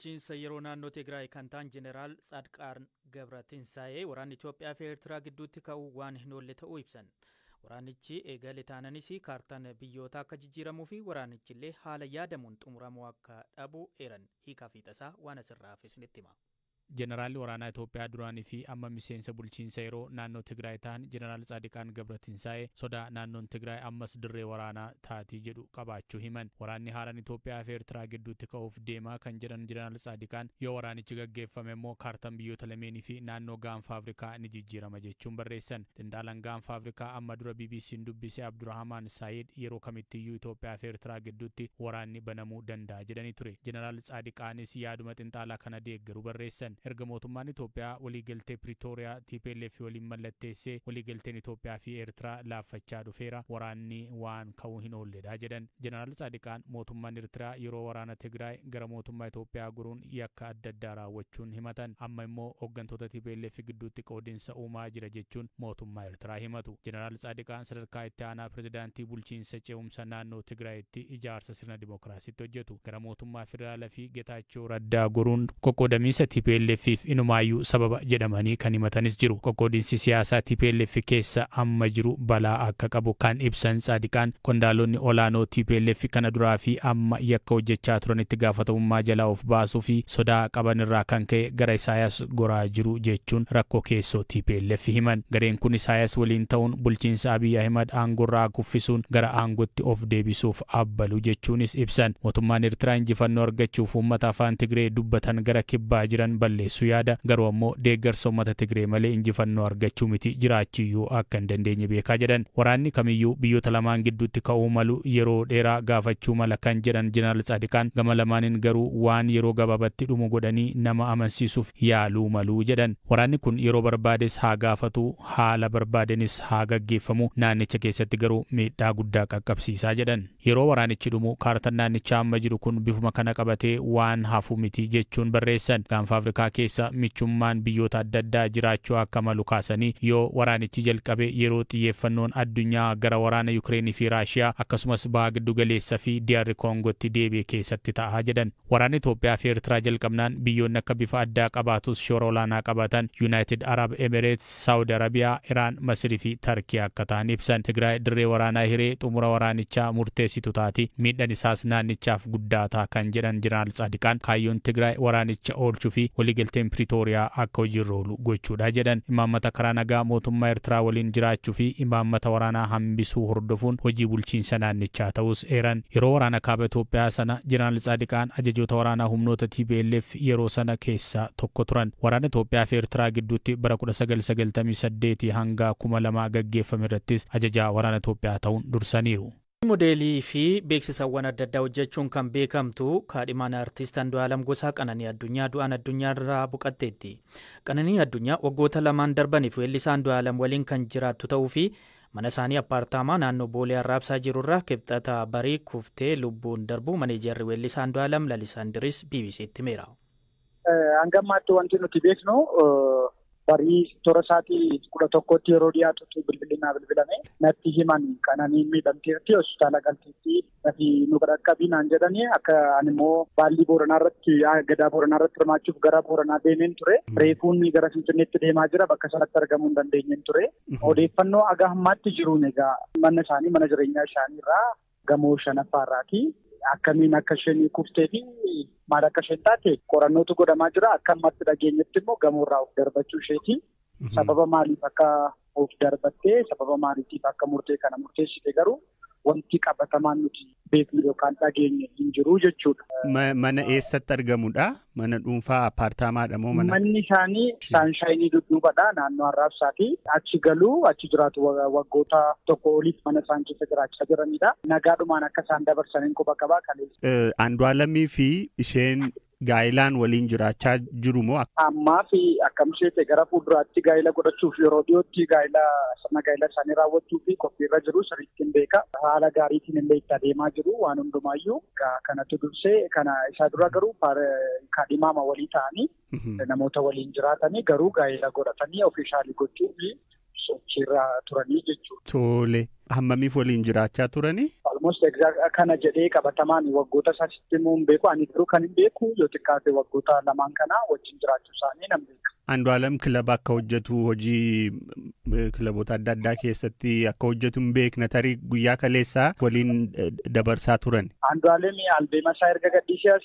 bulchiinsa yeroo naannoo Tigraay kan ta'an Jeneraal Tsaadqaan Gabratinsaa'ee waraanni Itoophiyaa fi Eertiraa gidduutti ka'uu waan hin oolle ta'uu ibsan. Waraanichi eegale taananis kaartaan biyyoota akka jijjiiramuu fi waraanichillee haala yaadamuun xumuramuu akka dhabu eeran hiikaa fi tasaa waan asirraa hafe isinitti hima. Jeneraal waraanaa Itoophiyaa duraanii fi amma miseensa bulchiinsa yeroo naannoo Tigraay ta'an Jeneraal Tsaadqaan Gabratinsaa'ee sodaa naannoon Tigraay ammas dirree waraanaa taatii jedhu qabaachuu himan. Waraanni haaraan Itoophiyaa fi Eertiraa gidduutti ka'uuf deemaa kan jedhan Jeneraal Tsaadqaan yoo waraanichi gaggeeffame immoo kaartaan biyyoota lameenii fi naannoo gaanfa Afrikaa ni jijjiirama jechuun barreessan. Xinxaalaan gaanfa Afrikaa amma dura BBC'n dubbise Abdurrahman Saayid yeroo kamittiyyuu Itoophiyaa fi Eertiraa gidduutti waraanni banamuu danda'a jedhanii ture. Jeneraal Tsaadqaanis yaaduma xinxaalaa kana deeggaru barreessan. Erga mootummaan Itoophiyaa waliigaltee Pretoria TPLF waliin mallatteessee waliigalteen Itoophiyaa fi Eertiraa laaffachaa dhufeera waraanni waan ka'uu hin oolledha jedhan. Jeneraal Tsaadqaan mootummaan Eertiraa yeroo waraana Tigraay gara mootummaa Itoophiyaa guruun yakka adda addaa raawwachuun himatan amma immoo hooggantoota TPLF gidduutti qoodinsa uumaa jira jechuun mootummaa Eertiraa himatu. Jeneraal Tsaadqaan sadarkaa itti aanaa pirezidaantii bulchiinsa ce'umsa naannoo Tigraayitti ijaarsa sirna dimookiraasiitti hojjetu. Gara mootummaa federaalaa fi Getaachoo Raddaa guruun qoqqoodamiinsa TPLF fi inumaayyuu sababa jedhamanii kan himatanis jiru. Qoqqoodinsi siyaasaa TPLF keessa amma jiru balaa akka qabu kan ibsan Tsaadqaan qondaalonni olaanoo TPLF kana duraa fi amma yakka hojjechaa turanitti gaafatamummaa jalaa of baasuu fi sodaa qaban irraa kan ka'e gara Isaayas goraa jiru jechuun rakkoo keessoo TPLF himan. Gareen kun Isaayas waliin ta'uun bulchiinsa Abiy Ahimad aangorraa kuffisuun gara aangootti of deebisuuf abbalu jechuunis ibsan. Mootummaan Eertiraa injifannoo argachuuf uummata afaan Tigree dubbatan gara kibbaa jiran balleessu yaada garuu ammoo deeggarsa uummata Tigree malee injifannoo argachuu miti jiraachiyyuu akka hin dandeenye beekaa jedhan. Waraanni kamiyyuu biyyoota lamaan gidduutti ka'uu malu yeroo dheeraa gaafachuu mala kan jedhan Jeneraal Tsaadqaan gama lamaaniin garuu waan yeroo gabaabatti dhumu godhanii nama amansiisuuf yaaluu malu jedhan. Waraanni kun yeroo barbaades haa gaafatu haala barbaadenis haa gaggeeffamu naannicha keessatti garuu miidhaa guddaa qaqqabsiisaa jedhan. Yeroo waraanichi dhumu kaartaan naannichaa amma jiru kun bifuma kana qabatee waan hafu miti jechuun barreessan. Gaanfa Afrikaa keessa michummaan biyyoota adda addaa jiraachuu akka malu kaasanii yoo waraanichi jalqabe yeroo xiyyeeffannoon addunyaa gara waraana Yukreenii fi Raashiyaa akkasumas baha giddu galeessa fi DR Koongootti deebi'e keessatti ta'a jedhan. Waraanni Itoophiyaa fi Eertiraa jalqabnaan biyyoonni akka bifa addaa qabaatus shoora olaanaa qabatan United Arab Emirates, Saudi Arabiyaa, Iraan, Masrii fi Tarkii akka ta'an ibsan. Tigraay dirree waraanaa hiree xumura waraanichaa murteessitu taati miidhaan isaas naannichaaf guddaa ta'a kan jedhan Jeneraal Tsaadqaan kaayyoon Tigraay waraanicha oolchuu fi waliigalteen Pretoria akka hojiirra oolu gochuudha jedhan. Imaammata karaa nagaa mootummaa Eertiraa waliin jiraachuu fi imaammata waraanaa hambisuu hordofuun hojii bulchiinsa naannichaa ta'us eeran. Yeroo waraana kaaba Itoophiyaa sana Jeneraal Tsaadqaan ajajoota waraanaa humnoota TPLF yeroo sana keessaa tokko turan. Waraana Itoophiyaa fi Eertiraa gidduutti bara 1998 hanga 2000 gaggeeffame irrattis ajajaa waraana Itoophiyaa ta'uun dursaniiru. Modeelii fi beeksisawwan adda addaa hojjechuun kan beekamtu kaadhimaan artiist Andu'aalam Gosaa Qananii Addunyaa du'aan addunyaarraa boqatteetti. Qananii Addunyaa waggoota lamaan darbaniif weellisaa Andu'aalam waliin kan jiraattu ta'uu fi mana isaanii appaartaamaa naannoo Boolee Arraabsaa jirurraa kibxata barii kuftee lubbuun darbu maneejarri weellisaa Andu'aalam Lalisaa Indiris BBC'tti himeera. Hangammaatti wanti nuti beeknu barii toora isaatii 11tti yeroo dhiyaatutti bilbilame natti himan Qananiin miidhamteetti hospitaala galteetti natti nu qaqqabinaan jedhanii akka ani immoo baallii Booranaa irratti gadaa Booranaa irratti hirmaachuuf gara Booranaa deemeen ture. Reefuun gara Finfinneetti deemaa jira bakka sanatti argamuu hin dandeenyeen ture. Odeeffannoo aga ammaatti jiruun egaa mana isaanii mana jireenyaa isaaniirraa gamoo 5ffaarraati. Akkamiin akka isheen kuftee fi maal akka isheen taate qorannootu godhamaa jira. Akka ammatti dhageenyetti immoo gamoorraa of darbachuu isheeti. Sababa maaliif akka of darbattee sababa maaliitiif akka murtee kana murteessite garuu wanti qabatamaan nuti beeknu yookaan dhageenye hin jiru jechuudha. Mana eessatti argamudha? Mana dhuunfaa appaartaamaadha moo mana? Manni isaanii Saanshayinii dudduubadha naannoo Arraabsaati. Achi galuu achi jiraatu waggoota tokko oliif mana isaan keessa jiraachaa jiranidha. Nagaadhumaan akka isaan dabarsaniin quba qabaa kaleessa. Andu'aalamii fi isheen gaa'ilaan waliin jiraachaa jiru moo? Ammaa fi akkam ishee gara fuulduraatti gaa'ila godhachuuf yeroo dhiyootti gaa'ila isaanii raawwachuu fi qophiirra jiru sirriitti hin beeka. Haala gaariitiin illee itti adeemaa jiru waan hundumaayyuu kanatu dursee kana isaa dura garuu kaadhimaama walii ta'anii namoota waliin jiraatanii garuu gaa'ila godhatanii ofiishaalii gochuu fi sochiirra turanii jechuudha. Tole hammamiif waliin jiraachaa turanii? almost kana jedhee qabatamaan waggoota isaatti himuun beeku ani garuu kan hin beeku yoo xiqqaate waggoota lamaan kana wajjin jiraachuu isaanii nan beeka. Andu'aalem kilaba akka hojjetu hojii kilaboota adda addaa keessatti akka hojjetu hin beekna tarii guyyaa kaleessaa waliin dabarsaa turan. Andu'aalem albeema isaa erga gadhiisee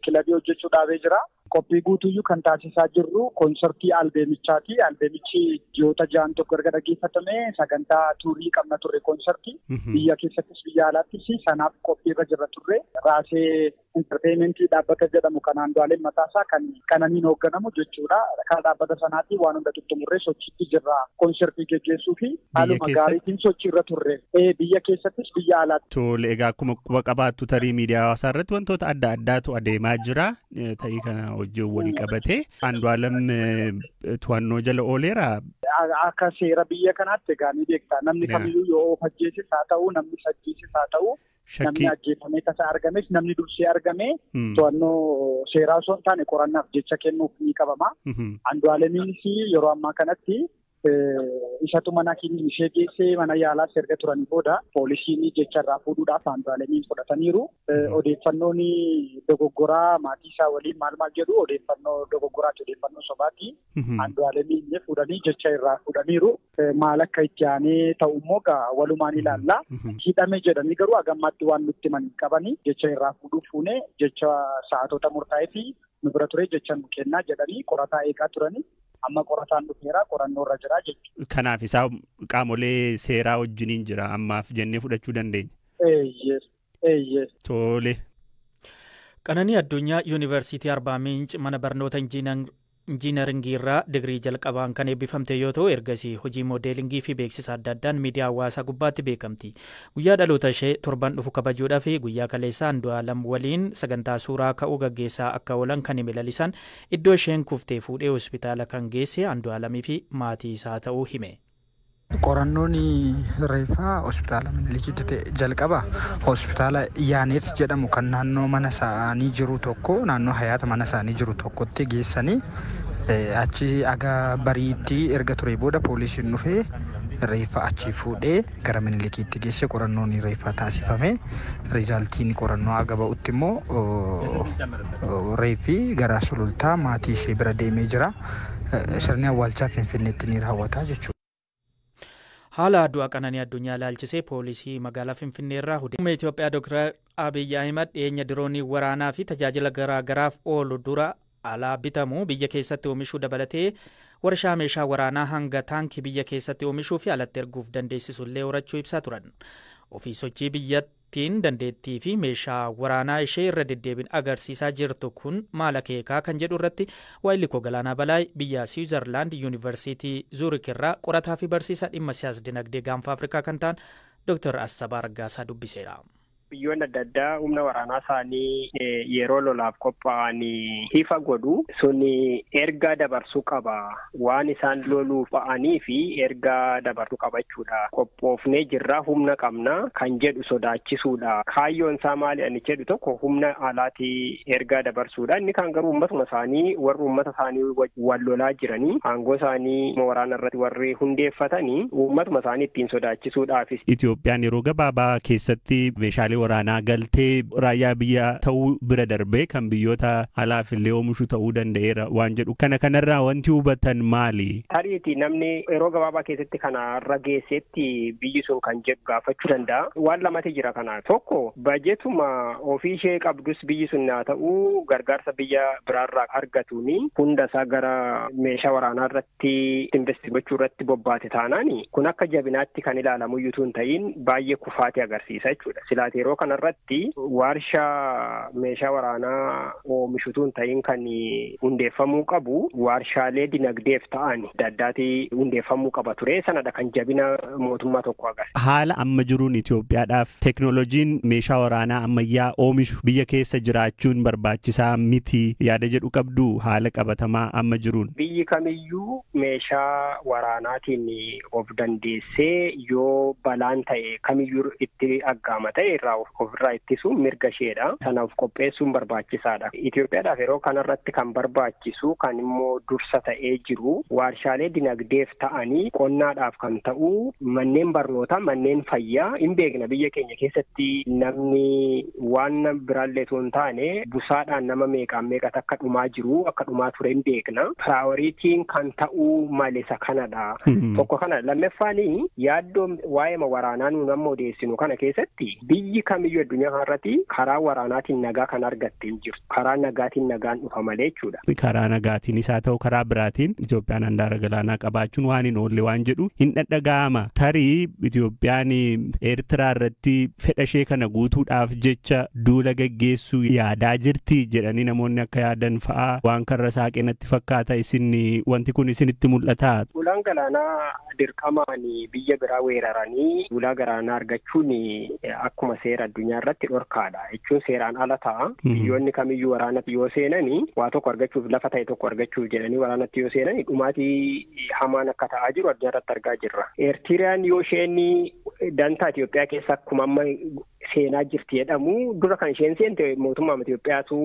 kilabii hojjechuu dhaabee jira. Qophii guutuyyuu kan taasisaa jirru konsertii albeemichaati. Albeemichi ji'oota 6 erga dhaggeeffatame sagantaa tuurii qabna turre konsertii. Biyya keessattis biyya alaattis sanaaf qophii irra jirra turre. Raasee entertainmentii dhaabbata jedhamu kan Andu'aalem mataasaa kan Qananiin hoogganamu jechuudha. Kan dhaabbata sanaatti waan hunda tuttumurree sochiitti jirra konsertii geggeessuu fi haaluma gaariitiin sochii irra turre. Biyya keessattis biyya alaatti. Tole egaa akkuma quba qabaattu tarii miidiyaa hawaasaa irratti wantoota adda addaatu adeemaa jira. Ta'ii kana hojii walii qabatee Andu'aalem to'annoo jala ooleera. Akka seera biyya kanaatti egaa ni beektaa namni kamiyyuu yoo ajjeeses haa ta'u namni ajjeeses haa ta'u namni ajjeefamee tasa argames namni dursee argame to'annoo seeraa osoo hin taane qorannaaf jecha kennuuf ni qabama. Andu'aalemiinis yeroo ammaa kanatti isatu mana ishee geessee mana yaalaas erga turanii booda poolisiin jecha irraa fuudhuudhaaf Andu'aalemiin fudhataniiru. Odeeffannoon dogoggoraa maatii isaa waliin maal jedhu odeeffannoo dogoggoraati odeeffannoo sobaati. Andu'aalemiin fuudhanii jecha irraa fuudhaniiru. Maal akka itti aanee ta'u immoo walumaan ilaalla. Hidhame jedhanii garuu hagammaatti waan nutti himan qabanii jecha irraa fuudhuuf fuune jecha sa'aatota murtaa'ee fi nu bira ture jecha nu kennaa jedhanii qorataa eegaa turanii. Amma qorataan dhufeera qorannoo irra jira jechuudha. Kanaaf isaa qaamolee seeraa wajjiniin jira ammaaf jennee fudhachuu dandeenya. Eeyyee. Tole. Qananii Addunyaa Yuunivarsiitii Arbaa Minch mana barnoota injiinaringii irraa digirii jalqabaan kan eebbifamte yoo ta'u ergasii hojii moodeelingii fi beeksisa adda addaan miidiyaa hawaasaa gubbaatti beekamti. Guyyaa dhaloota ishee torban dhufu kabajuudhaa fi guyyaa kaleessaa Andu'aalem waliin sagantaa suuraa ka'uu gaggeessaa akka oolan kan hime lalisan iddoo isheen kuftee fuudhee hospitaala kan geesse Andu'aalemii fi maatii isaa ta'uu hime. Qorannoon reeffaa hospitaala Minilikiitti jalqaba hospitaala Yaaneet jedhamu kan naannoo mana isaanii jiru tokko naannoo hayaata mana isaanii jiru tokkotti geessanii achi aga bariitti erga ture booda poolisiin dhufee reeffa achi fuudhee gara Minilikiitti geesse qorannoon reeffaa taasifame rizaaltiin qorannoo aga ba'utti immoo reeffi gara sulultaa maatii ishee bira deemee jira. Sirni awwaalchaa Finfinneetti ni raawwata jechuudha. Haala du'a Qananii Addunyaa ilaalchisee poolisii magaalaa Finfinnee irraa Muummee Itoophiyaa Dr. Abiy Ahimad dhiyeenya diroonii waraanaa fi tajaajila garaagaraaf oolu dura alaa bitamu biyya keessatti oomishuu dabalatee warshaa meeshaa waraanaa hanga taankii biyya keessatti oomishuu fi alatti erguuf dandeessisullee horachuu ibsaa turan. Ofii sochii biyyattiin dandeettii fi meeshaa waraanaa ishee irra deddeebiin agarsiisaa jirtu kun maal akeekaa kan jedhu irratti Waayilikoo Galaanaa Balaay biyya Siwiizerlaand Yuunivarsiitii Zuurik irraa qorataa fi barsiisaa dhimma siyaas-dinagdee gaanfa Afrikaa kan ta'an Dr. Assabaa Raggaasaa dubbiseera. Biyyoonni adda addaa humna waraanaa isaanii yeroo lolaaf qophaa'anii ifa godhu suni ergaa dabarsuu qaba. Waan isaan loluuf ba'anii fi ergaa dabarsuu qabachuudha. Qophoofnee jirra humna qabna kan jedhu sodaachisuudha. Kaayyoon isaa maali ani jedhu tokko humna alaatii ergaa dabarsuudha. Inni kan garuu uummatuma isaanii warri uummata isaanii wal lolaa jiranii aangoo isaanii waraana irratti warri hundeeffatanii uummatuma isaanii ittiin sodaachisuudhaafis. Itoophiyaan yeroo gabaabaa keessatti meeshaalee waraanaa galtee raayyaa biyya ta'uu bira darbee kan biyyoota alaaf illee oomishu ta'uu danda'eera waan jedhu kanarraa wanti hubatan maali? Tariitii namni yeroo gabaabaa keessatti kanarra geessetti biyyi sun kan jedhu gaafachuu danda'a. Waan lamatti jira kana tokko bajetuma ofii ishee qabdus biyyi sun haa ta'u gargaarsa biyya biraarraa argatuuni hunda isaa gara meeshaa waraanaa irratti investi gochuu irratti bobbaate taanaani kun akka jabinaatti kan ilaalamu iyyuu hin ta'in baay'ee kufaati agarsiisa jechuudha. Silaati yeroo kanarratti warshaa meeshaa waraanaa oomishutu hin ta'in kan hundeeffamuu qabu warshaalee dinagdeef ta'an daddaati hundeeffamuu qaba ture sanadha kan jabina mootummaa tokko agarsiisa. Haala amma jiruun Itoophiyaadhaaf teknooloojiin meeshaa waraanaa ammayyaa oomishu biyya keessa jiraachuun barbaachisaa miti yaada jedhu qabdu haala qabatamaa amma jiruun. Biyyi kamiyyuu meeshaa waraanaatiin of dandeessee yoo balaan ta'e kamiyyuu itti aggaama ta'e irraa ofirraa ittisu mirga isheedha. Sanaaf qopheessuun barbaachisaadha. Itoophiyaadhaaf yeroo kanarratti kan barbaachisu kan immoo dursa ta'ee jiru warshaalee dinagdeef ta'anii qonnaadhaaf kan ta'u manneen barnootaa, manneen fayyaa hin beekna biyya keenya keessatti namni waan biraallee osoo hin taane busaadhaan nama meeqaan meeqatu akka dhumaa jiru akka dhumaa ture hin beekna. Piraayoritiin kan ta'uu malisa kanadha. Tokko kana lammeffaanii yaaddoo waa'ee waraanaa nuun amma odeessinu kana keessatti biyyi kamiyyuu addunyaa kanarratti karaa waraanaatiin nagaa kan argattee hin jirtu. Karaa nagaatiin nagaan dhufa malee jechuudha. Karaa nagaatiin isaa ta'u karaa biraatiin Itoophiyaan handaara galaanaa qabaachuun waan hin oolle waan jedhu hin dhadhaga'ama. Tarii Itoophiyaan Eertiraa irratti fedha ishee kana guutuudhaaf jecha duula geggeessuu yaadaa jirti jedhanii namoonni akka yaadan fa'aa waan karra saaqinatti fakkaata. Isin wanti kun isinitti mul'ata? Duulaan galaanaa dirqamaan biyya biraa weeraranii duulaa galaanaa argachuun akkuma seera addunyaa irratti dhorkaadha jechuun seeraan ala ta'a. Biyyoonni kamiyyuu waraanatti yoo seenanii waa tokko argachuuf lafa ta'e tokko argachuuf jedhanii waraanatti yoo seenanii dhumaatii hamaan akka ta'aa jiru addunyaa irratti argaa jirra. Eertiriyaan yoo isheen dantaa Itoophiyaa keessa akkuma amma seenaa jirti jedhamu dura kan isheen seente mootummaa Itoophiyaatu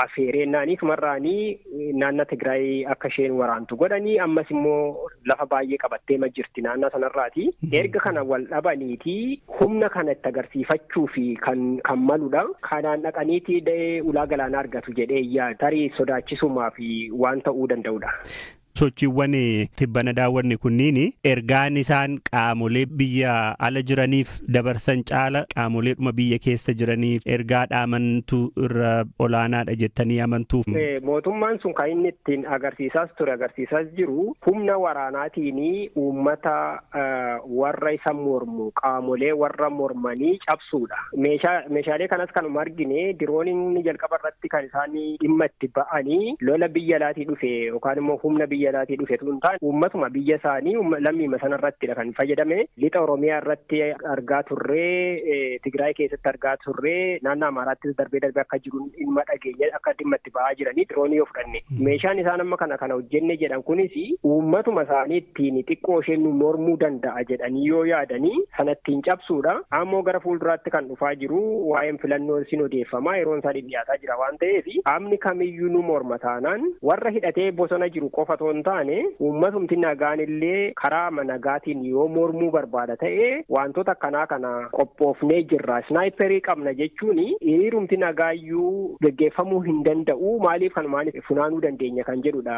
afeerennaanii tumarraanii naannoo Tigraay akka isheen waraantu godhanii ammas immoo lafa baay'ee qabattee ma jirti naannoo sanarraati. Erga kana wal dhabaniiti humna kana itti agarsiifachuu fi kan maludha. Kanaan dhaqaniiti ulaa galaanaa argatu jedhee tarii sodaachisumaa fi waan ta'uu danda'udha. Sochiiwwan tibbana daawwanni kunniin ergaan isaan qaamolee biyya ala jiraniif dabarsan caala qaamoleedhuma biyya keessa jiraniif ergaa dhaamantu irra olaanaadha jettanii amantuuf. Mootummaan sun kan inni ittiin agarsiisaas jiru humna waraanaatiin uummata warra isa mormu qaamolee warra mormanii cabsuudha. Meeshaalee kanas kanuma argine dirooniin jalqaba irratti kan isaan dhimma itti ba'anii lola biyya alaatii dhufe yookaan immoo humna biyya alaatii dhufe tun taane uummatuma biyya isaanii lammiima sana irrattidha kan fayyadame. Lixa Oromiyaa irratti argaa turree Tigraay keessatti argaa turree naannoo Amaaraattis darbee akka jiru dhimma dhageenya akka dhimma itti ba'aa jiranii diroonii yoo fudhanne. Meeshaan isaan amma kana hojjenne jedhan kunis uummatuma isaanii ittiin xiqqoo isheen nu mormuu danda'a jedhanii yoo yaadanii sana ittiin cabsuudha. Ammoo gara fuulduraatti kan dhufaa jiru waa'een filannoo sin odeeffamaa yeroon isaanii dhiyaataa jira waan ta'eef amni kamiyyuu nu morma taanaan warra hidhatee bosona jiru qofa hin taane uummatumti nagaan illee karaa nagaatiin yoo mormuu barbaada ta'e wantoota akkanaa kana qophoofnee jirra. Snaayiperii qabna jechuun hiriirumti nagaayyuu geggeeffamuu hin danda'u maaliif funaanuu dandeenya kan jedhudha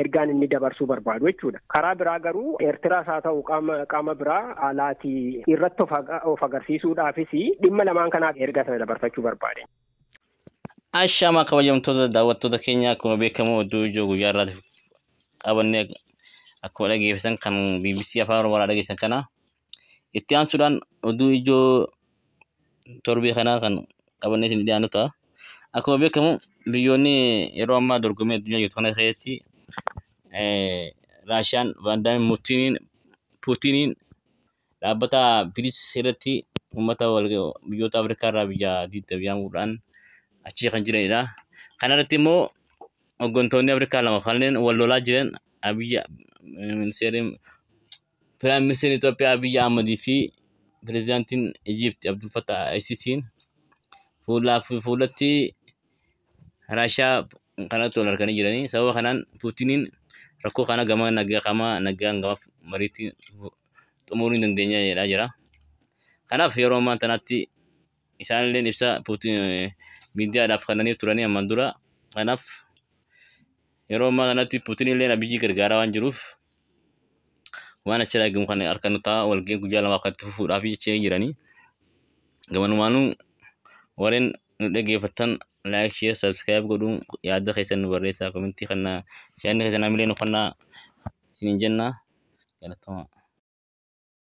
ergaan inni dabarsuu barbaadu jechuudha. Karaa biraa garuu Eertiraas haa ta'u qaama biraa alaatii irratti of agarsiisuudhaafis dhimma lamaan kanaaf ergaa sana dabarfachuu barbaade. Ashama kabajamtoota daawwattoota keenya akkuma beekamu oduu ijoo guyyaa irraatiif qabannee akkuma dhageessan kan BBC Afaan Oromoo dhageessan kana itti aansuudhaan oduu ijoo torbee kanaa kan qabannee isin dhiyaannu ta'a. Akkuma beekamu biyyoonni yeroo ammaa dorgommii addunyaa jirtu kana keessatti Raashiyaan Vaandaamin Puutiniin dhaabbata Biriks irratti uummata biyyoota Afrikaa irraa biyya diddabiyaamuudhaan achi kan jiranidha. Kanarratti immoo hooggantoonni Afrikaa lama kanneen wal lolaa jiran Piraayim Ministeerri Itoophiyaa Abiy Ahmedii fi Pireezidaantiin Ijiipti Abdul Fattah al-Siisiin fuulatti Raashiyaa kanatti wal arganii jiranii. Sababa kanaan Puutiniin rakkoo kana gama nagaan gama mariitti xumuruu hin dandeenya jedhaa jira. Kanaaf yeroo ammaa kanatti isaanillee ibsa miidiyaadhaaf kennaniif turanii ammaan dura. Kanaaf yeroo ammaa kanatti Puutinillee Abiyyi gargaaraa waan jiruuf waan achi argamu kan harkaan ta'a walgahii guyyaa lama akkatti fufuudhaaf jechee jiranii. Gamanumaanuu warreen nu dhaggeeffattan like, share, subscribe godhuun yaada keessan nu barreessaa komentii kana yaadni keessan hamilee nu fannaa isiniin jenna. Galatooma.